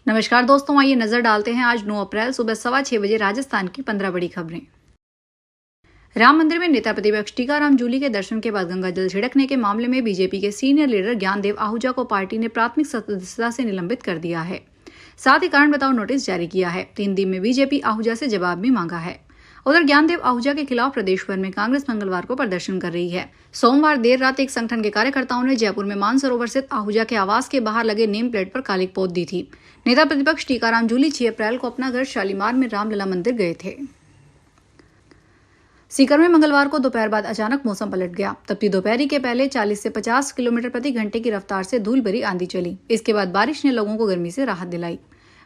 नमस्कार दोस्तों, आइए नजर डालते हैं आज 9 अप्रैल सुबह 6:15 बजे राजस्थान की 15 बड़ी खबरें। राम मंदिर में नेता प्रतिपक्ष टीकाराम जूली के दर्शन के बाद गंगा जल छिड़कने के मामले में बीजेपी के सीनियर लीडर ज्ञानदेव आहूजा को पार्टी ने प्राथमिक सदस्यता से निलंबित कर दिया है। साथ ही कारण बताओ नोटिस जारी किया है। 3 दिन में बीजेपी आहूजा से जवाब भी मांगा है। उधर ज्ञानदेव आहूजा के खिलाफ प्रदेश भर में कांग्रेस मंगलवार को प्रदर्शन कर रही है। सोमवार देर रात एक संगठन के कार्यकर्ताओं ने जयपुर में मानसरोवर स्थित आहूजा के आवास के बाहर लगे नेम प्लेट पर कालिक पोत दी थी। नेता प्रतिपक्ष टीकाराम जूली 6 अप्रैल को अपना घर शालीमार में रामलला मंदिर गए थे। सीकर में मंगलवार को दोपहर बाद अचानक मौसम पलट गया। तपती दोपहरी के पहले 40 से 50 किलोमीटर प्रति घंटे की रफ्तार से धूल भरी आंधी चली। इसके बाद बारिश ने लोगों को गर्मी से राहत दिलाई।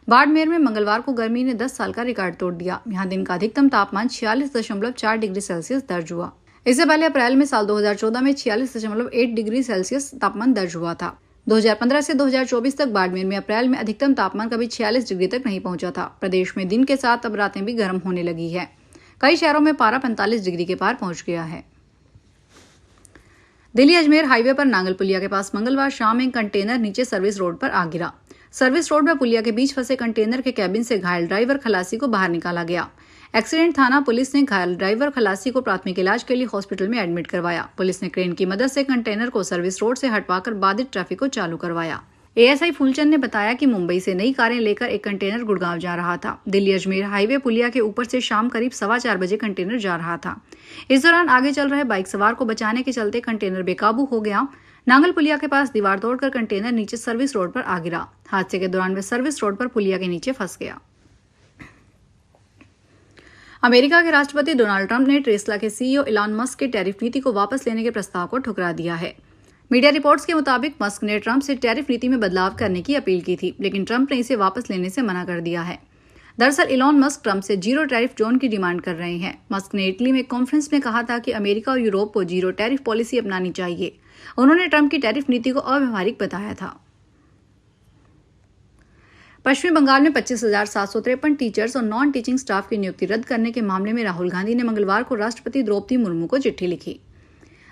बाड़मेर में मंगलवार को गर्मी ने 10 साल का रिकॉर्ड तोड़ दिया। यहां दिन का अधिकतम तापमान 46.4 डिग्री सेल्सियस दर्ज हुआ। इससे पहले अप्रैल में साल 2014 में 46.1 डिग्री सेल्सियस तापमान दर्ज हुआ था। 2015 से 2024 तक बाड़मेर में अप्रैल में अधिकतम तापमान कभी 46 डिग्री तक नहीं पहुंचा था। प्रदेश में दिन के साथ अब रातें भी गर्म होने लगी है। कई शहरों में पारा 45 डिग्री के पार पहुंच गया है। दिल्ली अजमेर हाईवे पर नांगल पुलिया के पास मंगलवार शाम एक कंटेनर नीचे सर्विस रोड पर आ गिरा। सर्विस रोड में पुलिया के बीच फंसे कंटेनर के कैबिन से घायल ड्राइवर खलासी को बाहर निकाला गया। एक्सीडेंट थाना पुलिस ने घायल ड्राइवर खलासी को प्राथमिक इलाज के लिए हॉस्पिटल में एडमिट करवाया। पुलिस ने क्रेन की मदद से कंटेनर को सर्विस रोड से हटवाकर बाधित ट्रैफिक को चालू करवाया। एएसआई फूलचंद ने बताया कि मुंबई से नई कारें लेकर एक कंटेनर गुड़गांव जा रहा था। दिल्ली अजमेर हाईवे पुलिया के ऊपर से शाम करीब 4:15 बजे कंटेनर जा रहा था। इस दौरान आगे चल रहे बाइक सवार को बचाने के चलते कंटेनर बेकाबू हो गया। नांगल पुलिया के पास दीवार तोड़कर कंटेनर नीचे सर्विस रोड पर आ गिरा। हादसे के दौरान वह सर्विस रोड पर पुलिया के नीचे फंस गया। अमेरिका के राष्ट्रपति डोनाल्ड ट्रंप ने टेस्ला के सीईओ इलॉन मस्क के टैरिफ नीति को वापस लेने के प्रस्ताव को ठुकरा दिया है। मीडिया रिपोर्ट्स के मुताबिक मस्क ने ट्रंप से टैरिफ नीति में बदलाव करने की अपील की थी, लेकिन ट्रंप ने इसे वापस लेने से मना कर दिया है। दरअसल इलॉन मस्क ट्रंप से जीरो टैरिफ जोन की डिमांड कर रहे हैं। मस्क ने इटली में एक कॉन्फ्रेंस में कहा था कि अमेरिका और यूरोप को जीरो टैरिफ पॉलिसी अपनानी चाहिए। उन्होंने ट्रंप की टैरिफ नीति को अव्यवहारिक बताया था। पश्चिमी बंगाल में 25,753 टीचर्स और नॉन टीचिंग स्टाफ की नियुक्ति रद्द करने के मामले में राहुल गांधी ने मंगलवार को राष्ट्रपति द्रौपदी मुर्मू को चिट्ठी लिखी।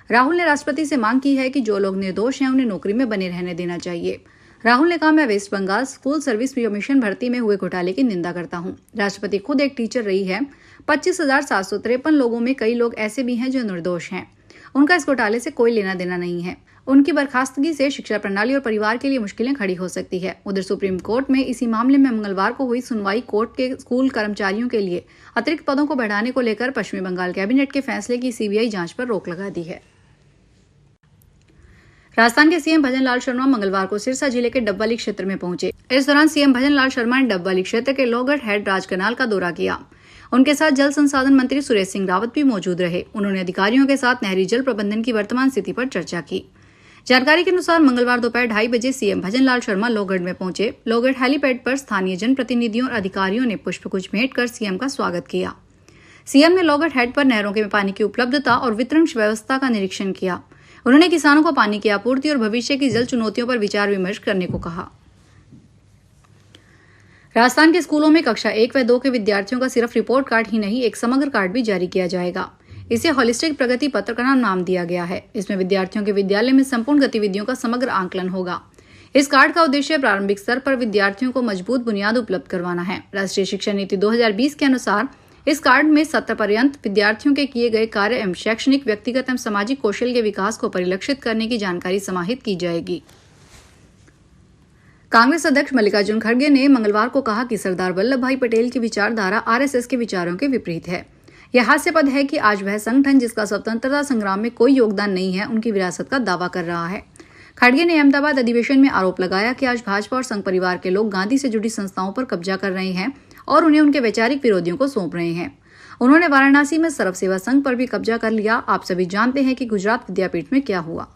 राहुल ने राष्ट्रपति से मांग की है कि जो लोग निर्दोष हैं उन्हें नौकरी में बने रहने देना चाहिए। राहुल ने कहा, मैं West Bengal school service commission भर्ती में हुए घोटाले की निंदा करता हूं। राष्ट्रपति खुद एक टीचर रही है। 25,753 लोगों में कई लोग ऐसे भी हैं जो निर्दोष हैं। उनका इस घोटाले से कोई लेना देना नहीं है। उनकी बर्खास्तगी से शिक्षा प्रणाली और परिवार के लिए मुश्किलें खड़ी हो सकती है। उधर सुप्रीम कोर्ट में इसी मामले में मंगलवार को हुई सुनवाई कोर्ट के स्कूल कर्मचारियों के लिए अतिरिक्त पदों को बढ़ाने को लेकर पश्चिमी बंगाल कैबिनेट के फैसले की सीबीआई जांच पर रोक लगा दी है। राजस्थान के सीएम भजनलाल शर्मा मंगलवार को सिरसा जिले के डबवाली क्षेत्र में पहुंचे। इस दौरान सीएम भजनलाल शर्मा ने डबवाली क्षेत्र के लोगढ़ हेड राजकनाल का दौरा किया। उनके साथ जल संसाधन मंत्री सुरेश सिंह रावत भी मौजूद रहे। उन्होंने अधिकारियों के साथ नहरी जल प्रबंधन की वर्तमान स्थिति पर चर्चा की। जानकारी के अनुसार मंगलवार दोपहर 2:30 बजे सीएम भजनलाल शर्मा लोगढ़ में पहुंचे। लोगढ़ हेलीपैड पर स्थानीय जनप्रतिनिधियों और अधिकारियों ने पुष्पगुच्छ भेंट कर सीएम का स्वागत किया। सीएम ने लोगढ़ हेड पर नहरों के पानी की उपलब्धता और वितरण व्यवस्था का निरीक्षण किया। उन्होंने किसानों को पानी की आपूर्ति और भविष्य की जल चुनौतियों पर विचार विमर्श करने को कहा। राजस्थान के स्कूलों में कक्षा 1 व 2 के विद्यार्थियों का सिर्फ रिपोर्ट कार्ड ही नहीं, एक समग्र कार्ड भी जारी किया जाएगा। इसे होलिस्टिक प्रगति पत्र का नाम दिया गया है। इसमें विद्यार्थियों के विद्यालय में संपूर्ण गतिविधियों का समग्र आंकलन होगा। इस कार्ड का उद्देश्य प्रारंभिक स्तर पर विद्यार्थियों को मजबूत बुनियाद उपलब्ध करवाना है। राष्ट्रीय शिक्षा नीति 2020 के अनुसार इस कार्ड में सत्र पर्यंत विद्यार्थियों के किए गए कार्य एवं शैक्षणिक, व्यक्तिगत एवं सामाजिक कौशल के विकास को परिलक्षित करने की जानकारी समाहित की जाएगी। कांग्रेस अध्यक्ष मल्लिकार्जुन खड़गे ने मंगलवार को कहा कि सरदार वल्लभ भाई पटेल की विचारधारा आरएसएस के विचारों के विपरीत है। यह हास्यास्पद है कि आज वह संगठन जिसका स्वतंत्रता संग्राम में कोई योगदान नहीं है, उनकी विरासत का दावा कर रहा है। खड़गे ने अहमदाबाद अधिवेशन में आरोप लगाया कि आज भाजपा और संघ परिवार के लोग गांधी से जुड़ी संस्थाओं पर कब्जा कर रहे हैं और उन्हें उनके वैचारिक विरोधियों को सौंप रहे हैं। उन्होंने वाराणसी में सर्व सेवा संघ पर भी कब्जा कर लिया। आप सभी जानते हैं कि गुजरात विद्यापीठ में क्या हुआ।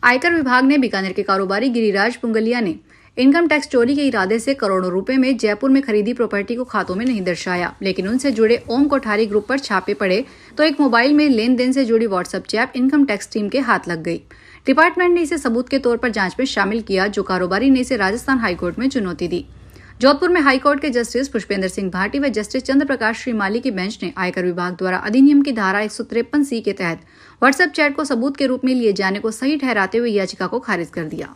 आयकर विभाग ने बीकानेर के कारोबारी गिरिराज पुंगलिया ने इनकम टैक्स चोरी के इरादे से करोड़ों रुपए में जयपुर में खरीदी प्रॉपर्टी को खातों में नहीं दर्शाया, लेकिन उनसे जुड़े ओम कोठारी ग्रुप पर छापे पड़े तो एक मोबाइल में लेन देन से जुड़ी WhatsApp chat income tax team के हाथ लग गई। डिपार्टमेंट ने इसे सबूत के तौर पर जांच में शामिल किया। जो कारोबारी ने इसे राजस्थान हाईकोर्ट में चुनौती दी। जोधपुर में हाईकोर्ट के जस्टिस पुष्पेंद्र सिंह भाटी व जस्टिस चंद्र प्रकाश श्रीमाली की बेंच ने आयकर विभाग द्वारा अधिनियम की धारा 153C के तहत व्हाट्सएप चैट को सबूत के रूप में लिए जाने को सही ठहराते हुए याचिका को खारिज कर दिया।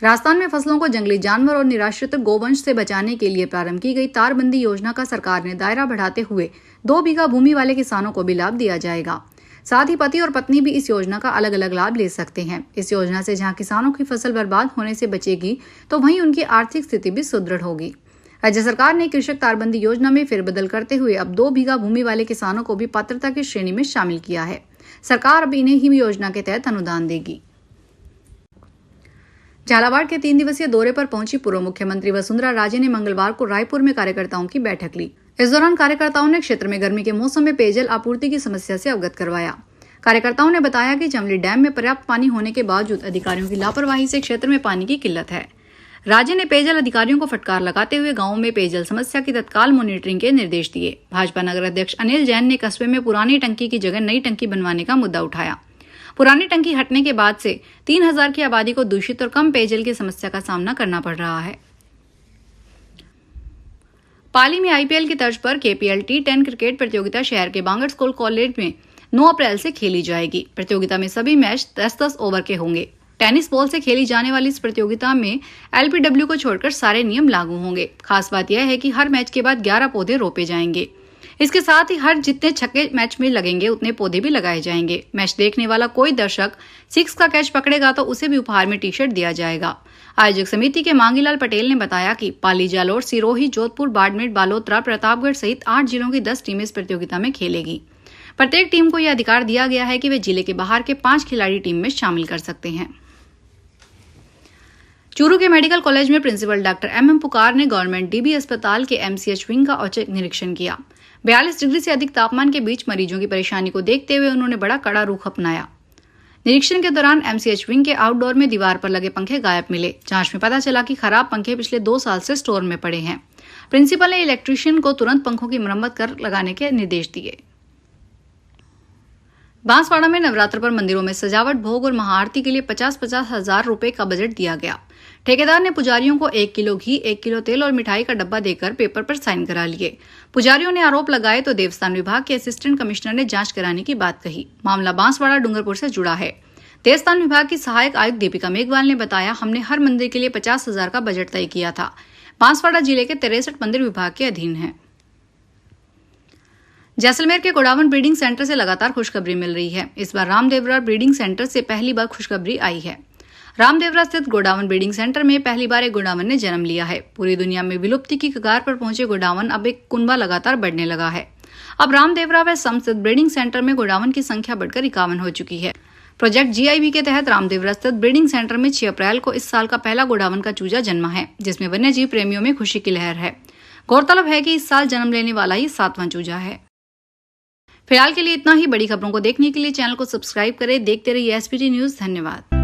राजस्थान में फसलों को जंगली जानवर और निराश्रित गोवंश से बचाने के लिए प्रारंभ की गई तारबंदी योजना का सरकार ने दायरा बढ़ाते हुए 2 बीघा भूमि वाले किसानों को भी लाभ दिया जाएगा। साथ ही पति और पत्नी भी इस योजना का अलग अलग लाभ ले सकते हैं। इस योजना से जहां किसानों की फसल बर्बाद होने से बचेगी तो वहीं उनकी आर्थिक स्थिति भी सुदृढ़ होगी। राज्य सरकार ने कृषक तारबंदी योजना में फेरबदल करते हुए अब 2 बीघा भूमि वाले किसानों को भी पात्रता की श्रेणी में शामिल किया है। सरकार अब इन्हें ही योजना के तहत अनुदान देगी। झालावाड़ के 3 दिवसीय दौरे पर पहुंची पूर्व मुख्यमंत्री वसुंधरा राजे ने मंगलवार को रायपुर में कार्यकर्ताओं की बैठक ली। इस दौरान कार्यकर्ताओं ने क्षेत्र में गर्मी के मौसम में पेयजल आपूर्ति की समस्या से अवगत करवाया। कार्यकर्ताओं ने बताया कि जमली डैम में पर्याप्त पानी होने के बावजूद अधिकारियों की लापरवाही से क्षेत्र में पानी की किल्लत है। राज्य ने पेयजल अधिकारियों को फटकार लगाते हुए गांवों में पेयजल समस्या की तत्काल मॉनिटरिंग के निर्देश दिए। भाजपा नगर अध्यक्ष अनिल जैन ने कस्बे में पुरानी टंकी की जगह नई टंकी बनवाने का मुद्दा उठाया। पुरानी टंकी हटने के बाद से 3000 की आबादी को दूषित और कम पेयजल की समस्या का सामना करना पड़ रहा है। पाली में आईपीएल की तर्ज पर केपीएल T10 क्रिकेट प्रतियोगिता शहर के बांगड़ स्कूल कॉलेज में 9 अप्रैल से खेली जाएगी। प्रतियोगिता में सभी मैच 10-10 ओवर के होंगे। टेनिस बॉल से खेली जाने वाली इस प्रतियोगिता में LPW को छोड़कर सारे नियम लागू होंगे। खास बात यह है कि हर मैच के बाद 11 पौधे रोपे जाएंगे। इसके साथ ही हर जितने छक्के मैच में लगेंगे उतने पौधे भी लगाए जाएंगे। मैच देखने वाला कोई दर्शक 6 का कैच पकड़ेगा तो उसे भी उपहार में टी-शर्ट दिया जाएगा। आयोजक समिति के मांगीलाल पटेल ने बताया कि पाली, जालोर, सिरोही, जोधपुर, बाड़मेर, बालोतरा, प्रतापगढ़ सहित 8 जिलों की 10 टीमें इस प्रतियोगिता में खेलेगी। प्रत्येक टीम को यह अधिकार दिया गया है कि वे जिले के बाहर के 5 खिलाड़ी टीम में शामिल कर सकते हैं। चूरू के मेडिकल कॉलेज में प्रिंसिपल डॉक्टर MM पुकार ने गवर्नमेंट DB अस्पताल के MCH विंग का औचक निरीक्षण किया। 42 डिग्री से अधिक तापमान के बीच मरीजों की परेशानी को देखते हुए उन्होंने बड़ा कड़ा रुख अपनाया। निरीक्षण के दौरान MCH विंग के आउटडोर में दीवार पर लगे पंखे गायब मिले। जांच में पता चला कि खराब पंखे पिछले 2 साल से स्टोर में पड़े हैं। प्रिंसिपल ने इलेक्ट्रीशियन को तुरंत पंखों की मरम्मत कर लगाने के निर्देश दिए। बांसवाड़ा में नवरात्र पर मंदिरों में सजावट, भोग और महाआरती के लिए 50-50 हजार रुपए का बजट दिया गया। ठेकेदार ने पुजारियों को 1 किलो घी, 1 किलो तेल और मिठाई का डब्बा देकर पेपर पर साइन करा लिए। पुजारियों ने आरोप लगाए तो देवस्थान विभाग के असिस्टेंट कमिश्नर ने जांच कराने की बात कही। मामला बांसवाड़ा डूंगरपुर से जुड़ा है। देवस्थान विभाग की सहायक आयुक्त दीपिका मेघवाल ने बताया, हमने हर मंदिर के लिए 50,000 का बजट तय किया था। बांसवाड़ा जिले के 63 मंदिर विभाग के अधीन है। जैसलमेर के गोडावण ब्रीडिंग सेंटर से लगातार खुशखबरी मिल रही है। इस बार रामदेवरा ब्रीडिंग सेंटर से पहली बार खुशखबरी आई है। रामदेवरा स्थित गोडावण ब्रीडिंग सेंटर में पहली बार एक गोडावण ने जन्म लिया है। पूरी दुनिया में विलुप्ति की कगार पर पहुंचे गोडावण अब एक कुनबा लगातार बढ़ने लगा है। अब रामदेवरा व सम स्थित ब्रीडिंग सेंटर में गोडावण की संख्या बढ़कर 51 हो चुकी है। प्रोजेक्ट GIB के तहत रामदेवरा स्थित ब्रीडिंग सेंटर में 6 अप्रैल को इस साल का पहला गोडावण का चूजा जन्मा है, जिसमें वन्यजीव प्रेमियों में खुशी की लहर है। गौरतलब है कि इस साल जन्म लेने वाला ही 7वां चूजा है। फिलहाल के लिए इतना ही। बड़ी खबरों को देखने के लिए चैनल को सब्सक्राइब करें। देखते रहिए SPT न्यूज। धन्यवाद।